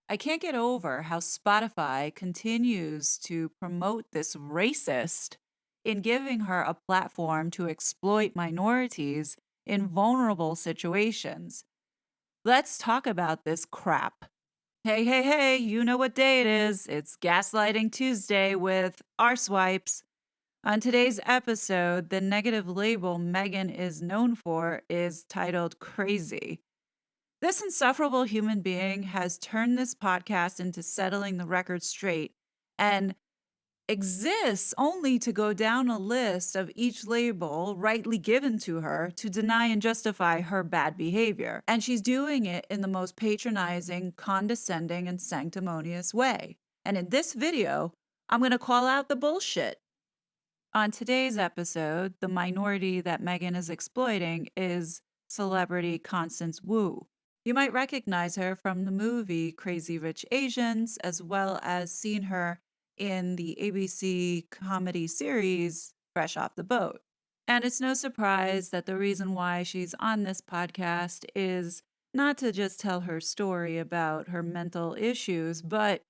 I can't get over how Spotify continues to promote this racist in giving her a platform to exploit minorities in vulnerable situations. Let's talk about this crap. Hey, hey, hey, you know what day it is. It's Gaslighting Tuesday with our swipes. On today's episode, the negative label Megan is known for is titled Crazy. This insufferable human being has turned this podcast into settling the record straight and exists only to go down a list of each label rightly given to her to deny and justify her bad behavior. And she's doing it in the most patronizing, condescending, and sanctimonious way. And in this video, I'm going to call out the bullshit. On today's episode, the minority that Megan is exploiting is celebrity Constance Wu. You might recognize her from the movie Crazy Rich Asians, as well as seen her in the ABC comedy series Fresh Off the Boat. And it's no surprise that the reason why she's on this podcast is not to just tell her story about her mental issues, but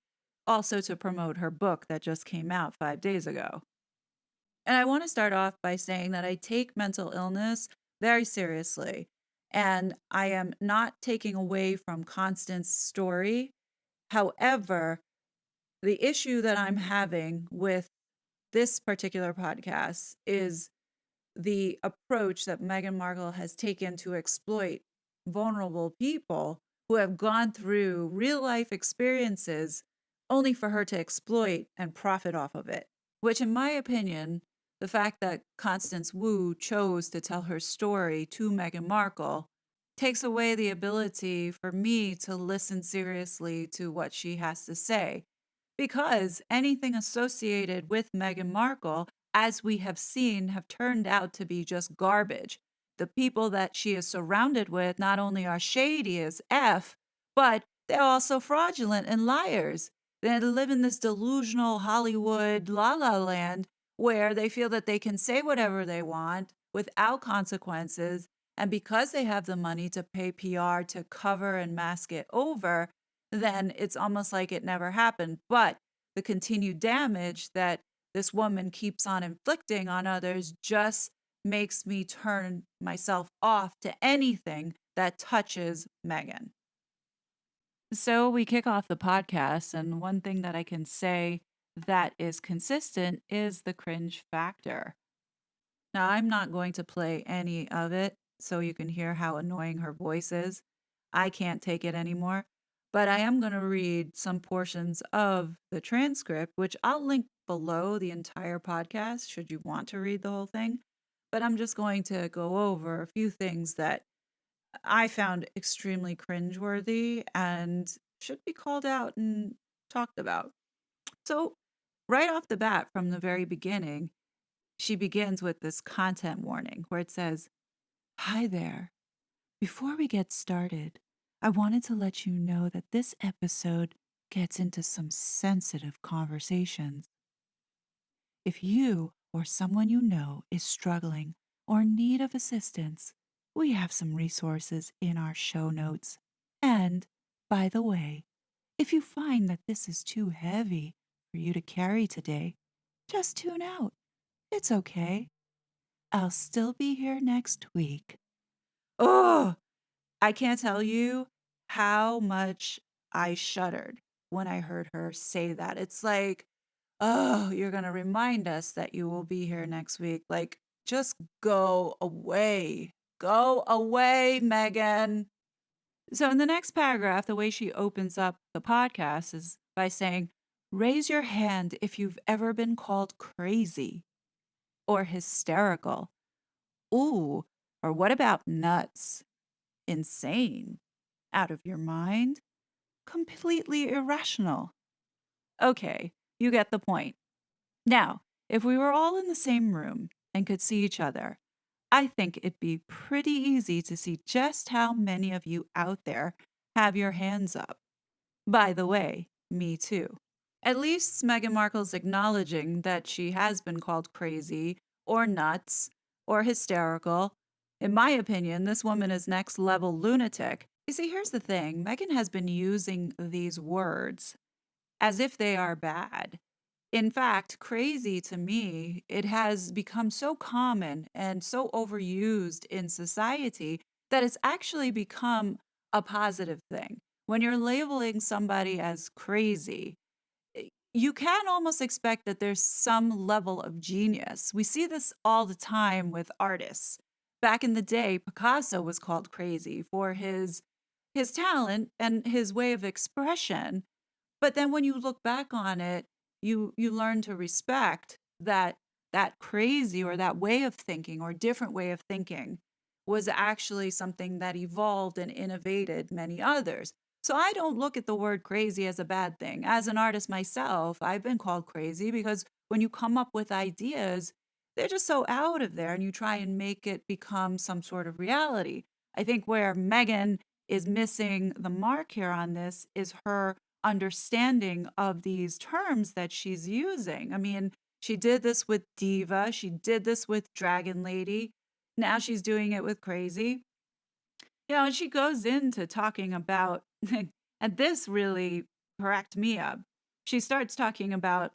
also to promote her book that just came out 5 days ago. And I want to start off by saying that I take mental illness very seriously. And I am not taking away from Constance's story. However, the issue that I'm having with this particular podcast is the approach that Meghan Markle has taken to exploit vulnerable people who have gone through real life experiences only for her to exploit and profit off of it. Which, in my opinion, the fact that Constance Wu chose to tell her story to Meghan Markle takes away the ability for me to listen seriously to what she has to say. Because anything associated with Meghan Markle, as we have seen, have turned out to be just garbage. The people that she is surrounded with not only are shady as F, but they're also fraudulent and liars. They live in this delusional Hollywood la la land where they feel that they can say whatever they want without consequences. And because they have the money to pay PR to cover and mask it over, then it's almost like it never happened. But the continued damage that this woman keeps on inflicting on others just makes me turn myself off to anything that touches Megan. So we kick off the podcast, and one thing that I can say that is consistent is the cringe factor. Now, I'm not going to play any of it so you can hear how annoying her voice is. I can't take it anymore. But I am going to read some portions of the transcript, which I'll link below the entire podcast should you want to read the whole thing. But I'm just going to go over a few things that I found extremely cringeworthy and should be called out and talked about. So, right off the bat, from the very beginning, she begins with this content warning where it says, "Hi there. Before we get started, I wanted to let you know that this episode gets into some sensitive conversations. If you or someone you know is struggling or in need of assistance, we have some resources in our show notes. And, by the way, if you find that this is too heavy for you to carry today, just tune out. It's okay. I'll still be here next week." Oh, I can't tell you how much I shuddered when I heard her say that. It's like, oh, you're going to remind us that you will be here next week. Like, just go away. Go away, Megan. So, in the next paragraph, the way she opens up the podcast is by saying, "Raise your hand if you've ever been called crazy or hysterical. Ooh, or what about nuts? Insane? Out of your mind? Completely irrational." Okay, you get the point. Now, if we were all in the same room and could see each other, I think it'd be pretty easy to see just how many of you out there have your hands up. By the way, me too. At least Meghan Markle's acknowledging that she has been called crazy or nuts or hysterical. In my opinion, this woman is next level lunatic, You see, here's the thing. Megan has been using these words as if they are bad. In fact, crazy to me, it has become so common and so overused in society that it's actually become a positive thing. When you're labeling somebody as crazy, you can almost expect that there's some level of genius. We see this all the time with artists. Back in the day, Picasso was called crazy for his talent and his way of expression, but then when you look back on it, you learn to respect that crazy or that way of thinking or different way of thinking was actually something that evolved and innovated many others. So I don't look at the word crazy as a bad thing. As an artist myself, I've been called crazy because when you come up with ideas, they're just so out of there and you try and make it become some sort of reality. I think where Megan is missing the mark here on this is her understanding of these terms that she's using. I mean, she did this with diva, she did this with dragon lady. Now she's doing it with crazy. And she goes into talking about, and this really cracked me up. She starts talking about,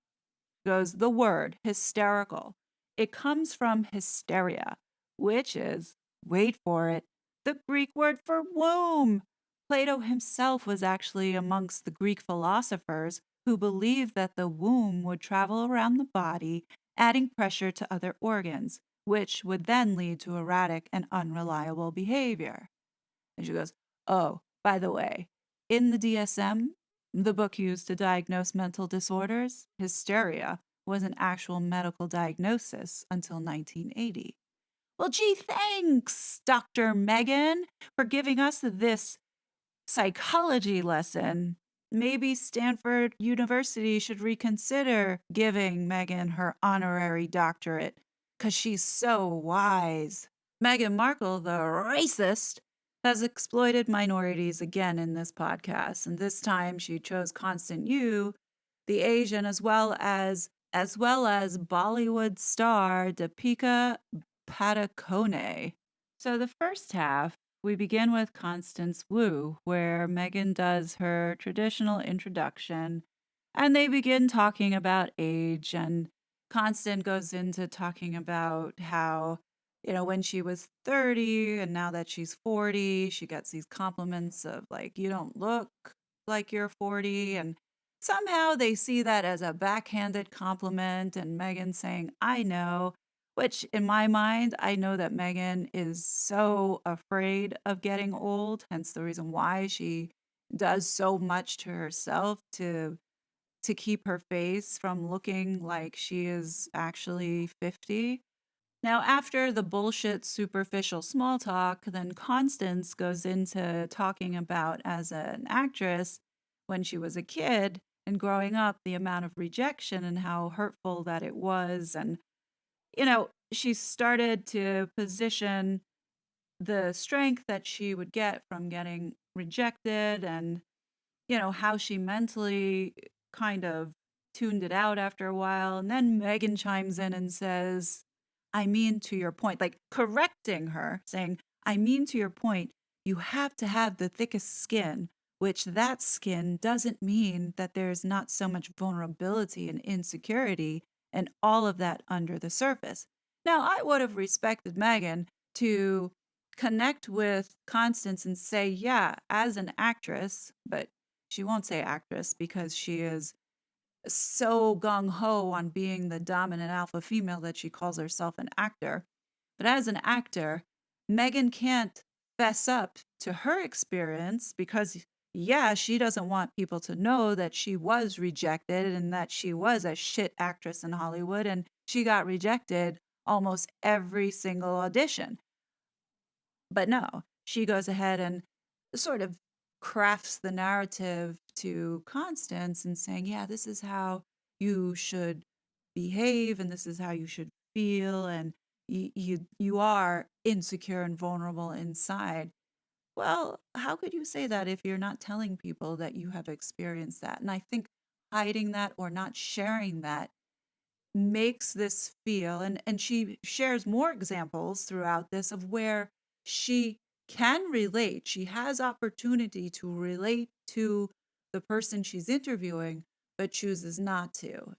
goes, the word hysterical. It comes from hysteria, which is, wait for it, the Greek word for womb. Plato himself was actually amongst the Greek philosophers who believed that the womb would travel around the body, adding pressure to other organs, which would then lead to erratic and unreliable behavior. And she goes, oh, by the way, in the DSM, the book used to diagnose mental disorders, hysteria was an actual medical diagnosis until 1980. Well, gee, thanks, Dr. Megan, for giving us this psychology lesson. Maybe Stanford University should reconsider giving Megan her honorary doctorate because she's so wise. Meghan Markle, the racist, has exploited minorities again in this podcast, and this time she chose Constant Yu, the Asian, as well as Bollywood star Deepika Padukone. So the first half, we begin with Constance Wu, where Megan does her traditional introduction, and they begin talking about age, and Constance goes into talking about how when she was 30 and now that she's 40, she gets these compliments of like, you don't look like you're 40. And somehow they see that as a backhanded compliment. And Megan saying, I know, which in my mind, I know that Megan is so afraid of getting old, hence the reason why she does so much to herself to keep her face from looking like she is actually 50. Now, after the bullshit superficial small talk, then Constance goes into talking about as an actress when she was a kid and growing up, the amount of rejection and how hurtful that it was. And, she started to position the strength that she would get from getting rejected and how she mentally kind of tuned it out after a while. And then Megan chimes in and says, I mean, to your point, like correcting her, saying, I mean, to your point, you have to have the thickest skin, which that skin doesn't mean that there's not so much vulnerability and insecurity and all of that under the surface. Now, I would have respected Megan to connect with Constance and say, yeah, as an actress, but she won't say actress because she is so gung ho on being the dominant alpha female that she calls herself an actor. But as an actor, Megan can't fess up to her experience because, yeah, she doesn't want people to know that she was rejected and that she was a shit actress in Hollywood and she got rejected almost every single audition. But no, she goes ahead and sort of crafts the narrative to Constance and saying, yeah, this is how you should behave and this is how you should feel and you are insecure and vulnerable inside. Well, how could you say that if you're not telling people that you have experienced that? And I think hiding that or not sharing that makes this feel, and she shares more examples throughout this of where she can relate. She has opportunity to relate to the person she's interviewing, but chooses not to.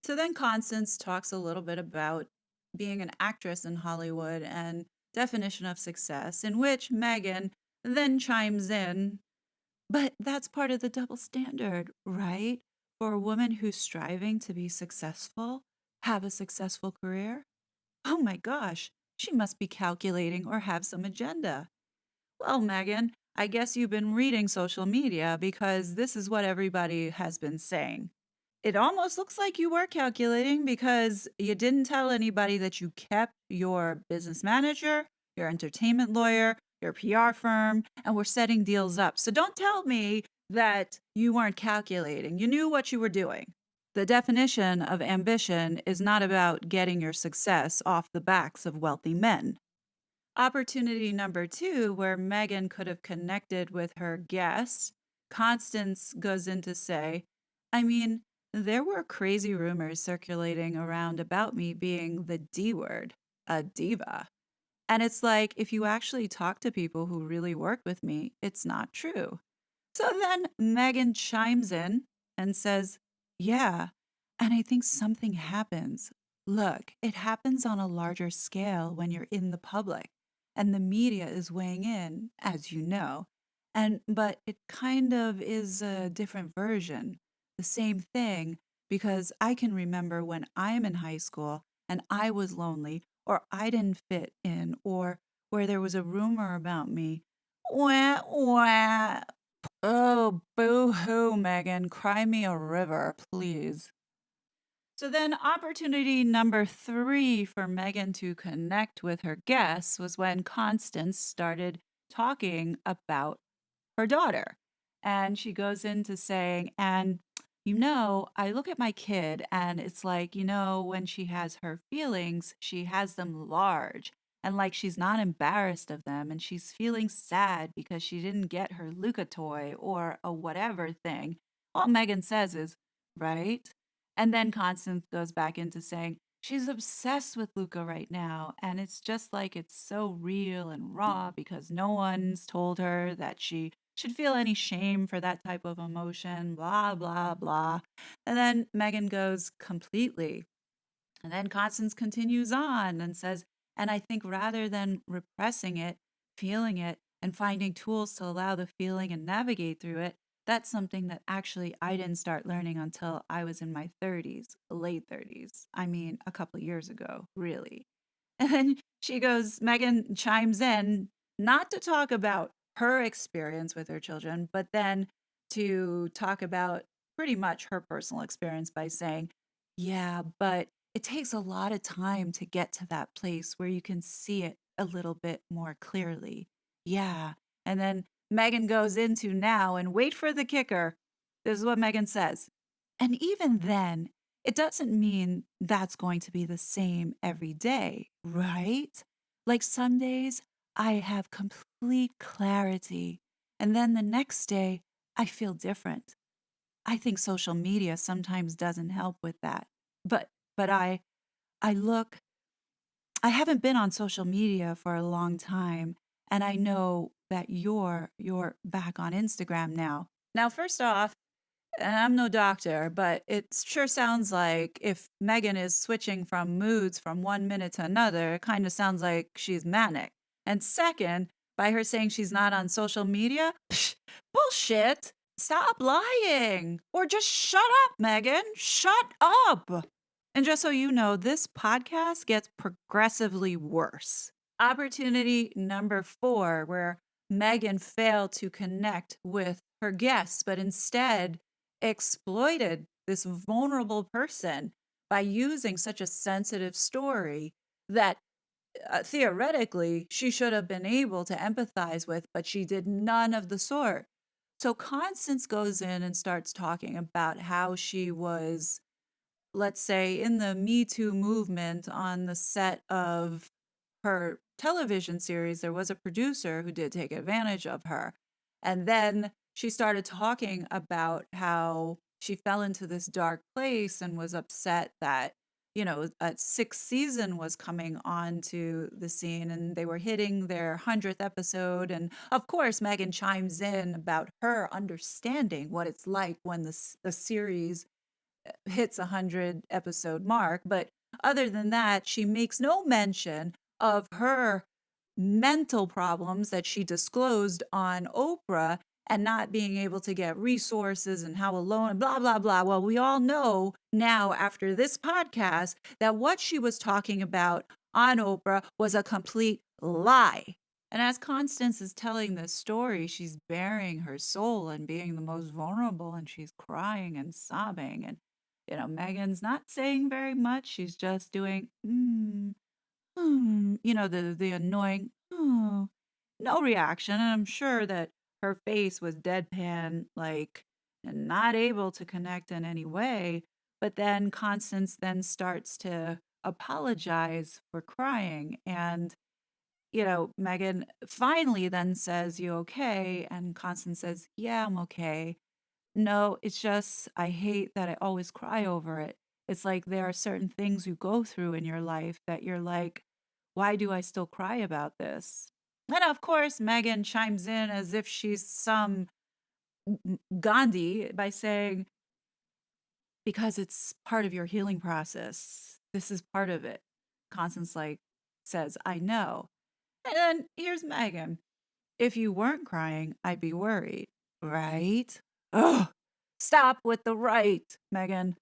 So then Constance talks a little bit about being an actress in Hollywood and definition of success, in which Megan then chimes in, but that's part of the double standard, right? For a woman who's striving to be successful, have a successful career. Oh my gosh, she must be calculating or have some agenda. Well, Megan, I guess you've been reading social media because this is what everybody has been saying. It almost looks like you were calculating because you didn't tell anybody that you kept your business manager, your entertainment lawyer, your PR firm, and were setting deals up. So don't tell me that you weren't calculating. You knew what you were doing. The definition of ambition is not about getting your success off the backs of wealthy men. Opportunity number two, where Megan could have connected with her guest, Constance goes in to say, I mean, there were crazy rumors circulating around about me being the D word, a diva. And it's like, if you actually talk to people who really work with me, it's not true. So then Megan chimes in and says, yeah, and I think something happens. Look, it happens on a larger scale when you're in the public and the media is weighing in, as you know. But it kind of is a different version, the same thing, because I can remember when I'm in high school and I was lonely or I didn't fit in or where there was a rumor about me. Wah, wah. Oh, boo-hoo, Megan. Cry me a river, please. So then opportunity number three for Megan to connect with her guests was when Constance started talking about her daughter. And she goes into saying, and I look at my kid and it's like, when she has her feelings, she has them large. And like she's not embarrassed of them and she's feeling sad because she didn't get her Luca toy or a whatever thing. All Megan says is, right? And then Constance goes back into saying, she's obsessed with Luca right now. And it's just like it's so real and raw because no one's told her that she should feel any shame for that type of emotion, blah, blah, blah. And then Megan goes completely. And then Constance continues on and says, and I think rather than repressing it, feeling it, and finding tools to allow the feeling and navigate through it, that's something that actually I didn't start learning until I was in my 30s, late 30s. I mean, a couple years ago, really. And then she goes, Megan chimes in, not to talk about her experience with her children, but then to talk about pretty much her personal experience by saying, yeah, but it takes a lot of time to get to that place where you can see it a little bit more clearly. Yeah. And then Megan goes into now, and wait for the kicker. This is what Megan says. And even then, it doesn't mean that's going to be the same every day, right? Like some days, I have complete clarity. And then the next day, I feel different. I think social media sometimes doesn't help with that. But I look I haven't been on social media for a long time, and I know that you're back on Instagram now. Now, first off, and I'm no doctor, but it sure sounds like if Megan is switching from moods from 1 minute to another, it kind of sounds like she's manic. And second, by her saying she's not on social media, psh, bullshit. Stop lying. Or just shut up, Megan. Shut up. And just so you know, this podcast gets progressively worse. Opportunity number four, where Megan failed to connect with her guests, but instead exploited this vulnerable person by using such a sensitive story that theoretically she should have been able to empathize with, but she did none of the sort. So Constance goes in and starts talking about how she was, let's say, in the Me Too movement on the set of her television series. There was a producer who did take advantage of her. And then she started talking about how she fell into this dark place and was upset that, a sixth season was coming on to the scene and they were hitting their 100th episode. And of course, Megan chimes in about her understanding what it's like when the series hits 100 episode mark. But other than that, she makes no mention of her mental problems that she disclosed on Oprah and not being able to get resources and how alone, blah, blah, blah. Well, we all know now after this podcast that what she was talking about on Oprah was a complete lie. And as Constance is telling this story, she's bearing her soul and being the most vulnerable, and she's crying and sobbing. And, Megan's not saying very much. She's just doing, the annoying, "Oh," no reaction, and I'm sure that her face was deadpan, like, and not able to connect in any way, but then Constance then starts to apologize for crying, and, Megan finally then says, "You okay?" And Constance says, "Yeah, I'm okay. No, it's just I hate that I always cry over it. It's like there are certain things you go through in your life that you're like, why do I still cry about this?" And of course, Megan chimes in as if she's some Gandhi by saying, because it's part of your healing process. This is part of it. Constance says, I know. And then here's Megan. If you weren't crying, I'd be worried, right? Ugh, stop with the right, Megan.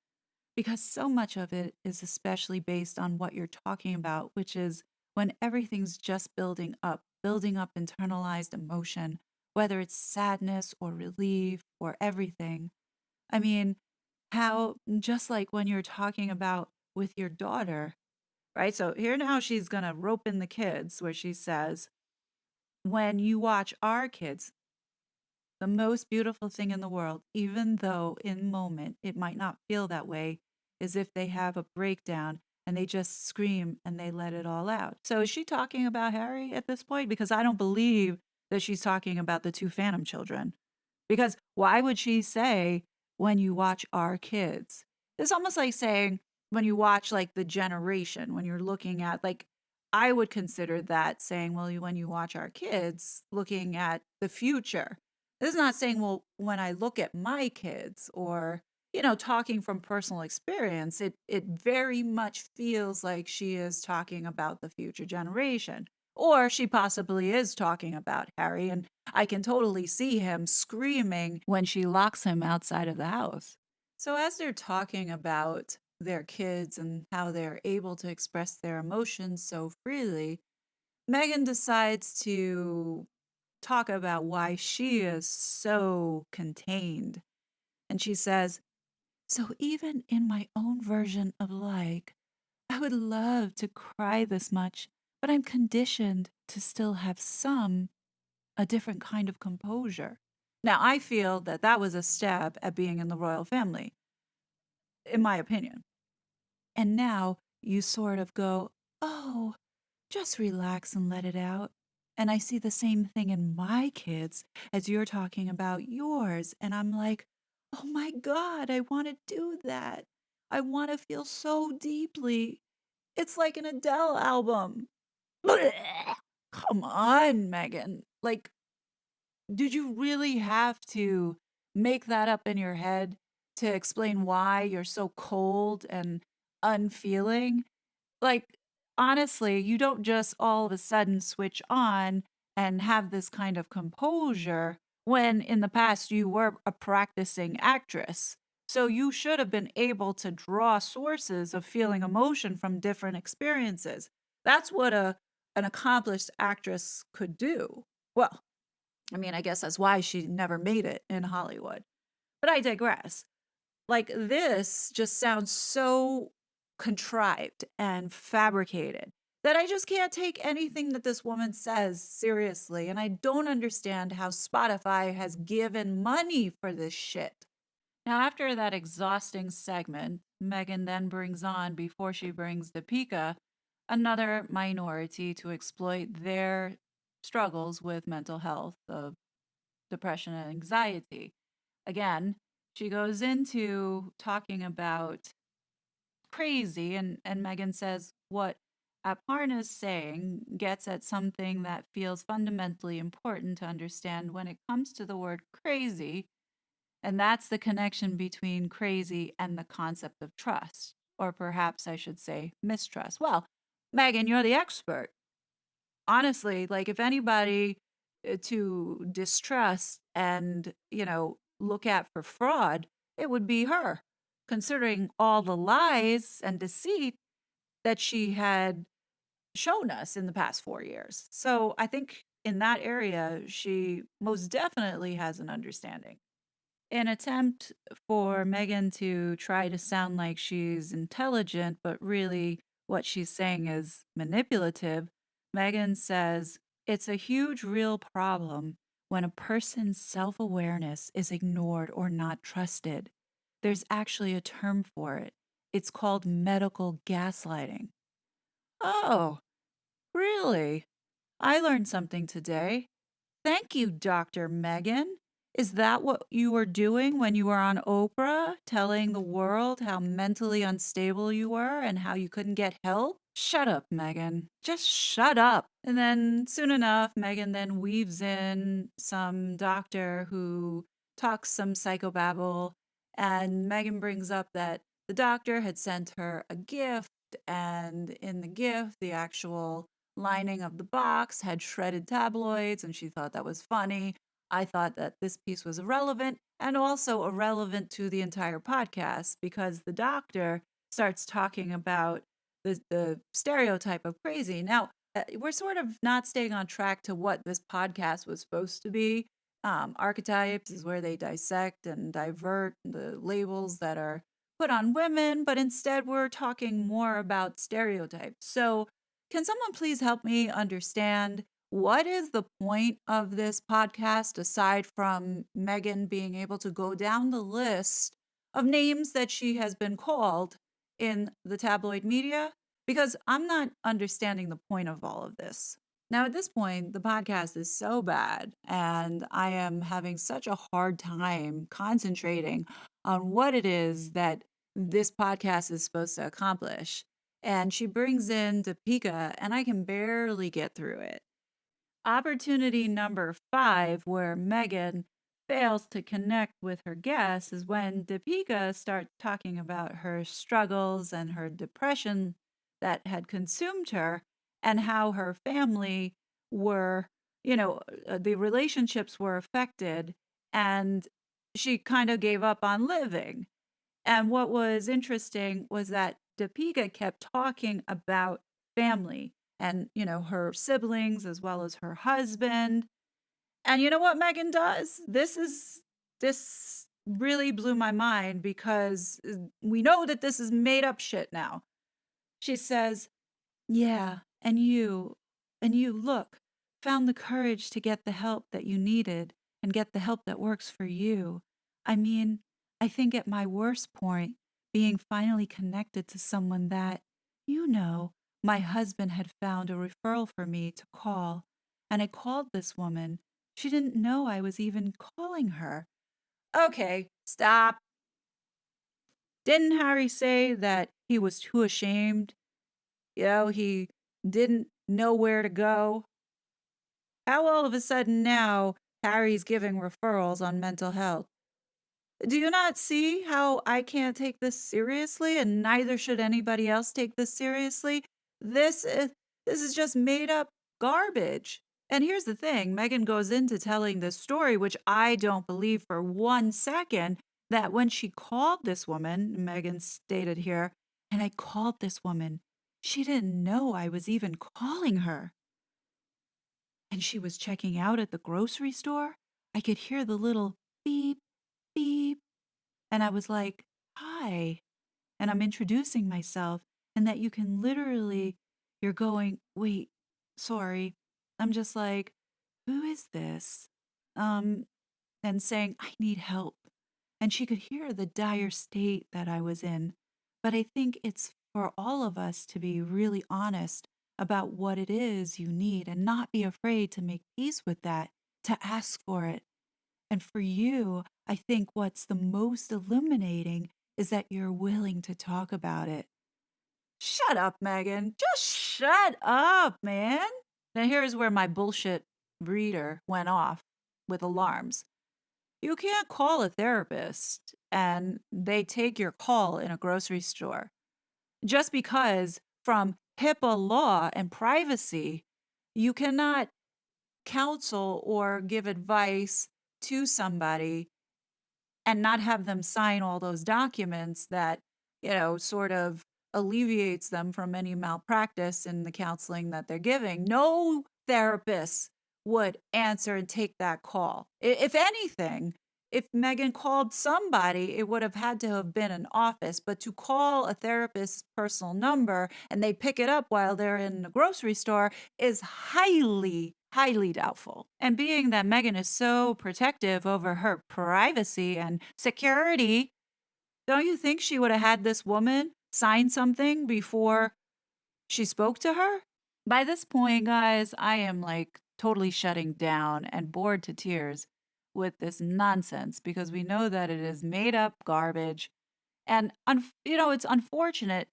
Because so much of it is especially based on what you're talking about, which is when everything's just building up internalized emotion, whether it's sadness or relief or everything. I mean, how, just like when you're talking about with your daughter, right? So here now she's going to rope in the kids, where she says, when you watch our kids, the most beautiful thing in the world, even though in moment it might not feel that way, is if they have a breakdown and they just scream and they let it all out. So is she talking about Harry at this point? Because I don't believe that she's talking about the two Phantom children. Because why would she say, when you watch our kids? It's almost like saying, when you watch like the generation, when you're looking at like, I would consider that saying, well, when you watch our kids, looking at the future. This is not saying, well, when I look at my kids, or, talking from personal experience, it very much feels like she is talking about the future generation. Or she possibly is talking about Harry, and I can totally see him screaming when she locks him outside of the house. So as they're talking about their kids and how they're able to express their emotions so freely, Megan decides to talk about why she is so contained. And she says, so even in my own version of like, I would love to cry this much, but I'm conditioned to still have a different kind of composure. Now, I feel that that was a stab at being in the royal family, in my opinion. And now you sort of go, oh, just relax and let it out. And I see the same thing in my kids as you're talking about yours. And I'm like, oh my God, I want to do that. I want to feel so deeply. It's like an Adele album. Come on, Megan. Like, did you really have to make that up in your head to explain why you're so cold and unfeeling? Like, honestly, you don't just all of a sudden switch on and have this kind of composure when in the past you were a practicing actress. So you should have been able to draw sources of feeling emotion from different experiences. That's what an accomplished actress could do. Well, I mean, I guess that's why she never made it in Hollywood. But I digress. Like, this just sounds so contrived and fabricated that I just can't take anything that this woman says seriously. And I don't understand how Spotify has given money for this shit. Now, after that exhausting segment, Megan then brings on, before she brings Deepika, another minority to exploit their struggles with mental health, of depression and anxiety. Again, she goes into talking about crazy. And Megan says, what Aparna's saying gets at something that feels fundamentally important to understand when it comes to the word crazy. And that's the connection between crazy and the concept of trust, or perhaps I should say mistrust. Well, Megan, you're the expert. Honestly, like if anybody to distrust and, look at for fraud, it would be her, considering all the lies and deceit that she had shown us in the past 4 years. So I think in that area, she most definitely has an understanding. An attempt for Megan to try to sound like she's intelligent, but really what she's saying is manipulative, Megan says it's a huge real problem when a person's self awareness is ignored or not trusted. There's actually a term for it. It's called medical gaslighting. Oh, really? I learned something today. Thank you, Dr. Megan. Is that what you were doing when you were on Oprah, telling the world how mentally unstable you were and how you couldn't get help? Shut up, Megan. Just shut up. And then soon enough, Megan then weaves in some doctor who talks some psychobabble. And Megan brings up that the doctor had sent her a gift, and in the gift, the actual lining of the box had shredded tabloids, and she thought that was funny. I thought that this piece was irrelevant and also irrelevant to the entire podcast because the doctor starts talking about the stereotype of crazy. Now, we're sort of not staying on track to what this podcast was supposed to be. Archetypes is where they dissect and divert the labels that are put on women, but instead we're talking more about stereotypes. So, can someone please help me understand what is the point of this podcast aside from Megan being able to go down the list of names that she has been called in the tabloid media? Because I'm not understanding the point of all of this. Now, at this point, the podcast is so bad, and I am having such a hard time concentrating on what it is that this podcast is supposed to accomplish. And she brings in Deepika, and I can barely get through it. Opportunity number 5, where Megan fails to connect with her guests, is when Deepika starts talking about her struggles and her depression that had consumed her and how her family were, the relationships were affected, and she kind of gave up on living. And what was interesting was that Deepika kept talking about family and, her siblings as well as her husband. And you know what Megan does? This really blew my mind because we know that this is made up shit now. She says, yeah, and you, look, found the courage to get the help that you needed and get the help that works for you. I mean, I think at my worst point, being finally connected to someone that, my husband had found a referral for me to call, and I called this woman. She didn't know I was even calling her. Okay, stop. Didn't Harry say that he was too ashamed? He didn't know where to go. How all of a sudden now Harry's giving referrals on mental health? Do you not see how I can't take this seriously and neither should anybody else take this seriously? This is this is just made up garbage. And here's the thing, Megan goes into telling this story which I don't believe for 1 second that when she called this woman, Megan stated here, and I called this woman, she didn't know I was even calling her. And she was checking out at the grocery store. I could hear the little beep, beep. And I was like, hi. And I'm introducing myself, and that you can literally, you're going, wait, sorry. I'm just like, who is this? Um, and saying, I need help. And she could hear the dire state that I was in. But I think it's for all of us to be really honest about what it is you need and not be afraid to make peace with that, to ask for it. And for you, I think what's the most illuminating is that you're willing to talk about it. Shut up, Megan. Just shut up, man. Now, here's where my bullshit reader went off with alarms. You can't call a therapist and they take your call in a grocery store just because, from HIPAA law and privacy, you cannot counsel or give advice to somebody and not have them sign all those documents that, sort of alleviates them from any malpractice in the counseling that they're giving. No therapist would answer and take that call. If anything, if Megan called somebody, it would have had to have been an office, but to call a therapist's personal number and they pick it up while they're in the grocery store is highly, highly doubtful. And being that Megan is so protective over her privacy and security, don't you think she would have had this woman sign something before she spoke to her? By this point, guys, I am like totally shutting down and bored to tears with this nonsense because we know that it is made up garbage. And, it's unfortunate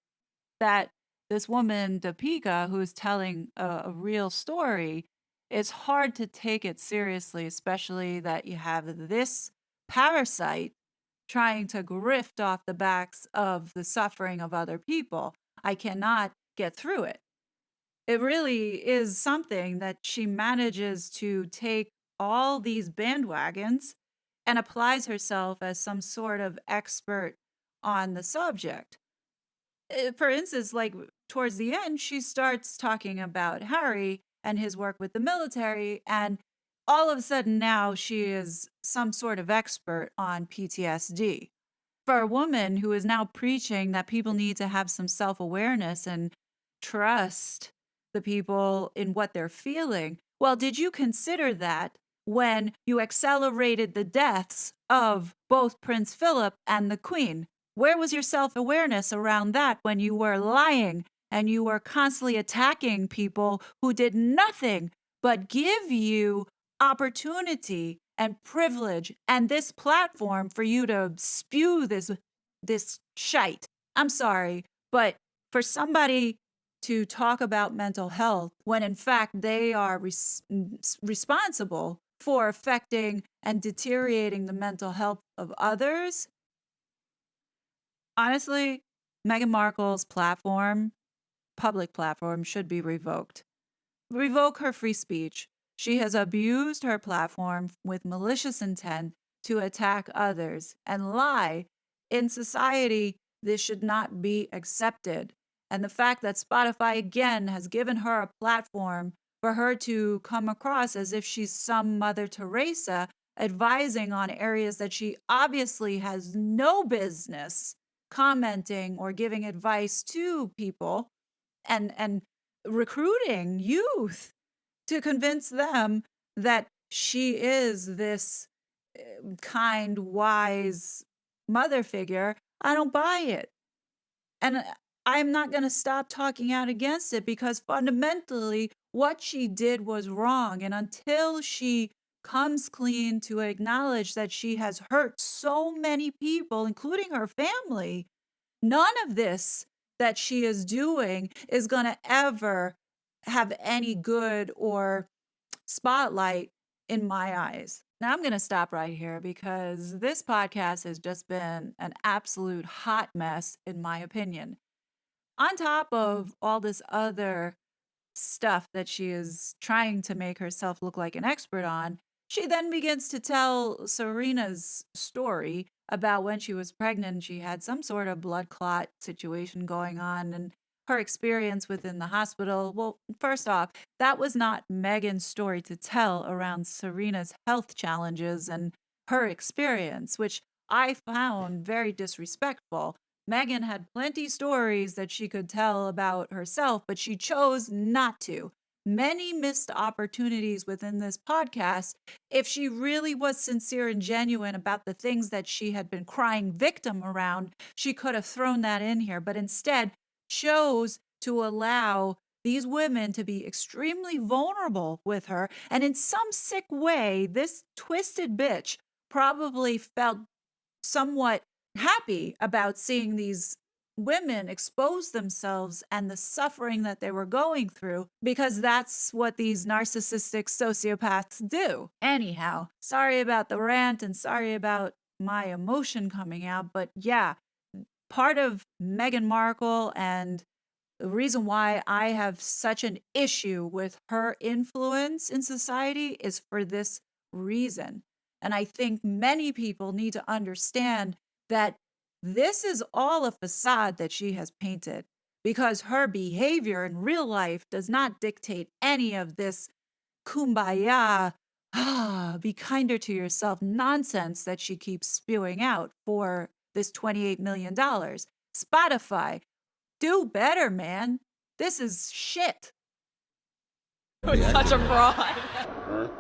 that this woman, Deepika, who's telling a real story, it's hard to take it seriously, especially that you have this parasite trying to grift off the backs of the suffering of other people. I cannot get through it. It really is something that she manages to take all these bandwagons and applies herself as some sort of expert on the subject. For instance, like towards the end, she starts talking about Harry and his work with the military, and all of a sudden now she is some sort of expert on PTSD. For a woman who is now preaching that people need to have some self awareness and trust the people in what they're feeling, well, did you consider that when you accelerated the deaths of both Prince Philip and the Queen? Where was your self awareness around that when you were lying and you were constantly attacking people who did nothing but give you opportunity and privilege and this platform for you to spew this shite? I'm sorry, but for somebody to talk about mental health when in fact they are responsible for affecting and deteriorating the mental health of others, honestly, Meghan Markle's platform, public platform, should be revoked. Revoke her free speech. She has abused her platform with malicious intent to attack others and lie. In society, this should not be accepted. And the fact that Spotify again has given her a platform for her to come across as if she's some Mother Teresa advising on areas that she obviously has no business commenting or giving advice to people, and recruiting youth to convince them that she is this kind, wise mother figure. I don't buy it. And I'm not going to stop talking out against it because fundamentally what she did was wrong. And until she comes clean to acknowledge that she has hurt so many people, including her family, none of this that she is doing is going to ever have any good or spotlight in my eyes. Now, I'm going to stop right here because this podcast has just been an absolute hot mess, in my opinion. On top of all this other stuff that she is trying to make herself look like an expert on, she then begins to tell Serena's story about when she was pregnant. She had some sort of blood clot situation going on and her experience within the hospital. Well, first off, that was not Megan's story to tell around Serena's health challenges and her experience, which I found very disrespectful. Megan had plenty stories that she could tell about herself, but she chose not to. Many missed opportunities within this podcast. If she really was sincere and genuine about the things that she had been crying victim around, she could have thrown that in here, but instead chose to allow these women to be extremely vulnerable with her. And in some sick way, this twisted bitch probably felt somewhat happy about seeing these women expose themselves and the suffering that they were going through because that's what these narcissistic sociopaths do. Anyhow, sorry about the rant and sorry about my emotion coming out, but yeah, part of Meghan Markle and the reason why I have such an issue with her influence in society is for this reason. And I think many people need to understand that this is all a facade that she has painted because her behavior in real life does not dictate any of this kumbaya, be kinder to yourself nonsense that she keeps spewing out for this $28 million. Spotify, do better, man. This is shit. Such a fraud.